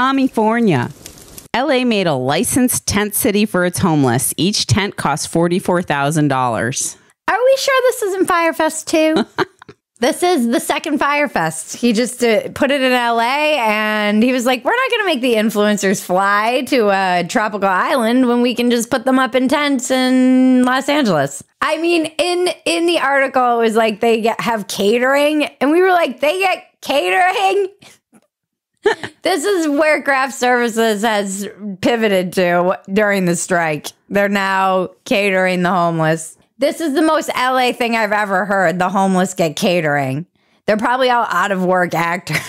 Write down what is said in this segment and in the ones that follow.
California. LA made a licensed tent city for its homeless. Each tent costs $44,000. Are we sure this isn't Firefest 2? This is the second Firefest. He just put it in LA and he was like, we're not going to make the influencers fly to a tropical island when we can just put them up in tents in Los Angeles. I mean, in the article, it was like they have catering. And we were like, they get catering? This is where craft services has pivoted to during the strike. They're now catering the homeless. This is the most LA thing I've ever heard. The homeless get catering. They're probably all out of work actors.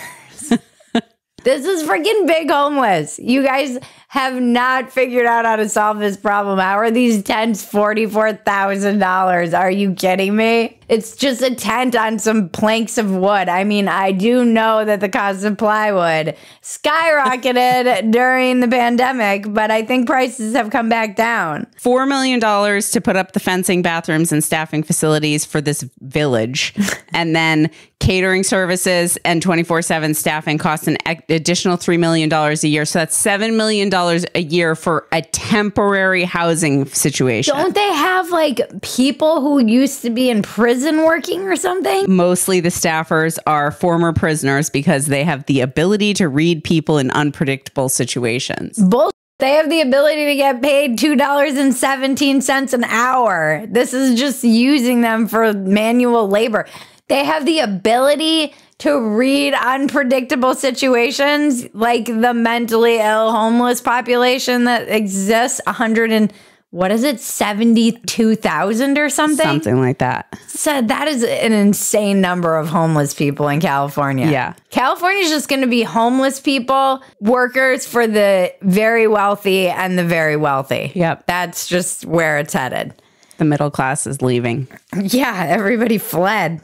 This is freaking big homeless. You guys have not figured out how to solve this problem. How are these tents $44,000? Are you kidding me? It's just a tent on some planks of wood. I mean, I do know that the cost of plywood skyrocketed during the pandemic, but I think prices have come back down. $4 million to put up the fencing, bathrooms, and staffing facilities for this village. And then catering services and 24/7 staffing costs an additional $3 million a year. So that's $7 million a year for a temporary housing situation. Don't they have like people who used to be in prison working or something? Mostly the staffers are former prisoners because they have the ability to read people in unpredictable situations. Bullshit. They have the ability to get paid $2.17 an hour. This is just using them for manual labor. They have the ability to read unpredictable situations like the mentally ill homeless population that exists. 72,000 or something? Something like that. So that is an insane number of homeless people in California. Yeah. California is just going to be homeless people, workers for the very wealthy and the very wealthy. Yep. That's just where it's headed. The middle class is leaving. Yeah, everybody fled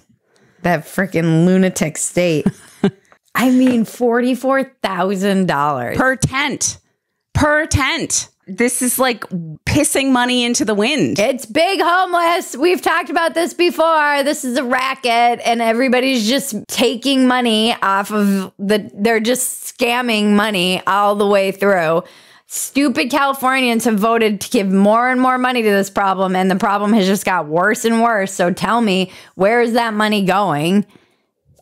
that freaking lunatic state. I mean, $44,000 per tent. Per tent. This is like pissing money into the wind. It's big homeless. We've talked about this before. This is a racket and everybody's just taking money off of they're just scamming money all the way through. Stupid Californians have voted to give more and more money to this problem, and the problem has just got worse and worse. So tell me, where is that money going?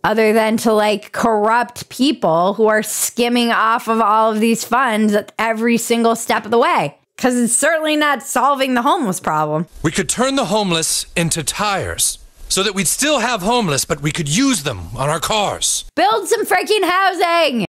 Other than to like corrupt people who are skimming off of all of these funds at every single step of the way. Because it's certainly not solving the homeless problem. We could turn the homeless into tires so that we'd still have homeless, but we could use them on our cars. Build some freaking housing.